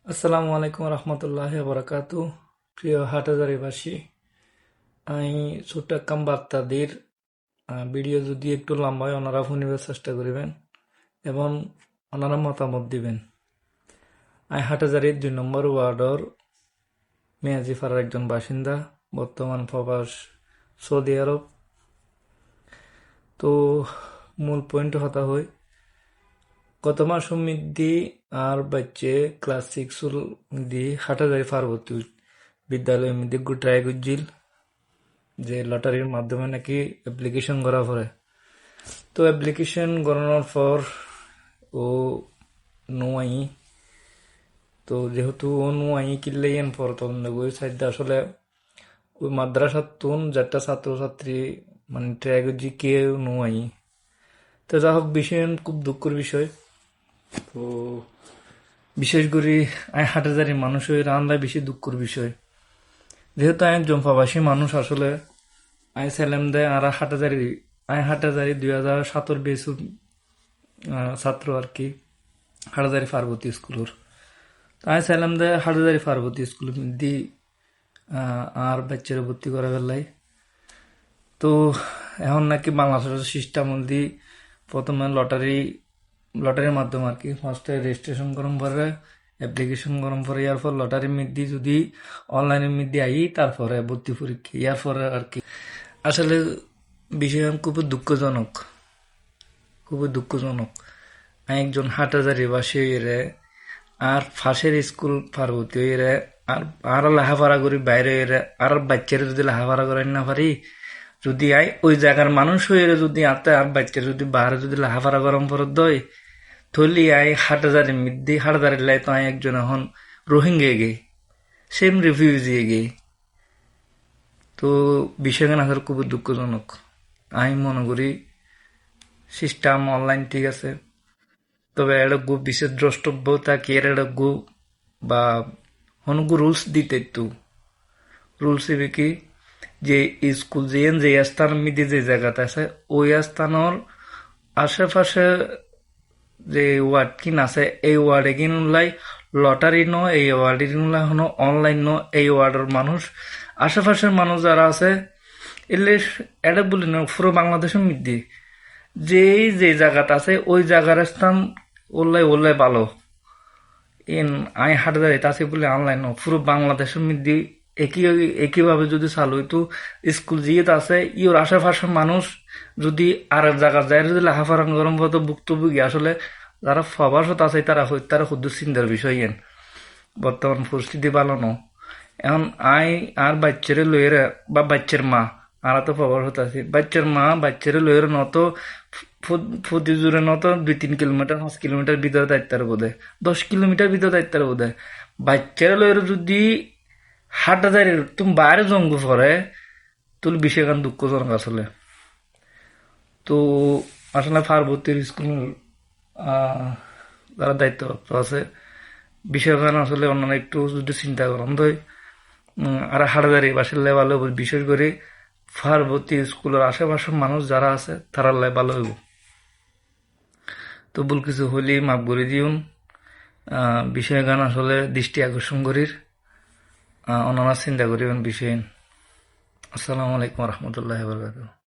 আসসালামু আলাইকুম রহমতুল্লাহ বরকাতু। প্রিয় হাটহাজারীবাসী, আমি ছোট্ট একখান বার্তা দির ভিডিও যদি একটু লম্বা হয় ওনারা শুনিবার চেষ্টা করিবেন এবং ওনারা মতামত দিবেন। আমি হাটহাজারীর 2 নম্বর ওয়ার্ডর মেয়াজিপাড়ার একজন বাসিন্দা, বর্তমান প্রবাস সৌদি আরব। তো মূল পয়েন্ট হতা হয় গত মাস মধ্যে আর বাচ্চে ক্লাস 6 দি হাটহাজারী পার্বতী বিদ্যালয়ের মধ্যে ট্রাই করছিল যে লটারির মাধ্যমে নাকি অ্যাপ্লিকেশন করা পড়ে। তো অ্যাপ্লিকেশন করানোর পর ও নোয়াই, তো যেহেতু ও নোয়াই কিনলেই এন পর তদন্ত করে সাইডে আসলে ওই মাদ্রাসার তুন যারটা ছাত্রছাত্রী মানে ট্রাই করছি কেউ নোয়াই। তো যা হোক বিষয় খুব দুঃখের বিষয়। তো বিশেষ করে আমি হাটহাজারী মানুষ হয়ে রান্নায় বেশি দুঃখের বিষয়, যেহেতু আমি একজন প্রবাসী মানুষ। আসলে আমি ছিলাম দে আর হাটহাজারি 2017 বেসুর ছাত্র আর কি, হাটহাজারি পার্বতী স্কুলের। আমি ছিলাম দে হাটহাজারি পার্বতী স্কুলের মধ্যে আর বাচ্চারা ভর্তি করা বেলাই। তো এখন নাকি বাংলাদেশের সিস্টেম মধ্যে প্রথমে লটারির মাধ্যমে আর কি ফার্স্টে রেজিস্ট্রেশন করুন পরে অ্যাপ্লিকেশন করুন পরে ইয়ার পর লটারির মধ্যে যদি অনলাইনের মধ্যে আই তারপরে ভর্তি পরীক্ষা ইয়ার পরে আর কি। আসলে বিষয় খুবই দুঃখজনক, খুবই দুঃখজনক। আমি একজন হাটহাজারি বাসী হইরে আর ফাঁসের স্কুল পার্বতী হইরে আর আর লেখাপড়া করি বাইরে হইরে আর বাচ্চারা যদি লেখাপড়া করেন না পারি, যদি আই ওই জায়গার মানুষ হইরে যদি আতে আর বাচ্চারা যদি বাইরে যদি লেখাপড়া গরম পর দই থলি আই হাটহাজারির মধ্যে হাটহাজারির লাই তো আই একজন এখন রোহিঙ্গা গে সেম রিফিউজি গে। তো বিষয়খান আসলে খুবই দুঃখজনক। আমি মনে করি সিস্টেম অনলাইন ঠিক আছে, তবে এটা গু বিশেষ দ্রষ্টব্য থাকে এটা গু বা হনুগু রুলস দিতে তো রুলস হবে কি যে স্কুল যে স্থান মিদি যে জায়গাতে আছে ওই স্থানের আশেপাশে যে ওয়ার্ড কিন আছে এই ওয়ার্ডে কিন লাই লটারি ন এই ওয়ার্ডে কিন লাই হনো অনলাইন ন এই ওয়ার্ডের মানুষ আশেপাশের মানুষ যারা আছে এলে এটা বলি না পুরো বাংলাদেশের মধ্যে যে জায়গাটা আছে ওই জায়গার স্থান ওল্লাই ভালো। ইন আই হাটহাজারি আছে বলে অনলাইন পুরো বাংলাদেশের মধ্যে একইভাবে যদি চালু হইতো স্কুল জিয়ে আছে ইওর আশেপাশের মানুষ যদি আর এক জায়গা যায় যদি লেখাপড়া গরম পড়তো ভুক্তভোগী আসলে যারা প্রবাসত আছে তারা শুধু চিন্তার বিষয় এন বর্তমান পরিস্থিতি ভালো ন। এখন আই আর বাচ্চারে লইরে বা বাচ্চার মা আর তো প্রবাসত আছে বাচ্চার মা বাচ্চারে লইরে নত প্রতি জোরে নত 2-3 কিলোমিটার 5 কিলোমিটার ভিতরে দায়িত্বের বোধে 10 কিলোমিটার ভিতরে দায়িত্বের বোধে বাচ্চারা লইরে যদি হাটহাজারির তুমি বাইরে জঙ্গু পরে তুল বিষয় গান দুঃখজনক আসলে। তো আসলে পার্বতীর স্কুল যারা দায়িত্বপ্রাপ্ত আছে বিষয় গান আসলে অন্যান্য একটু যদি চিন্তা করেন তো আর হাটহাজারি বাসের ভালো হইব, বিশেষ করে পার্বতী স্কুলের আশেপাশের মানুষ যারা আছে তারা ভালো হইব। তো ভুল কিছু হইলে মাফ করে দিউন। বিষয় গান আসলে দৃষ্টি আকর্ষণ করির অনারা চিন্তা করিবেন বিষয়। আসসালামু আলাইকুম রহমতুল্লাহ বরকাতুহ।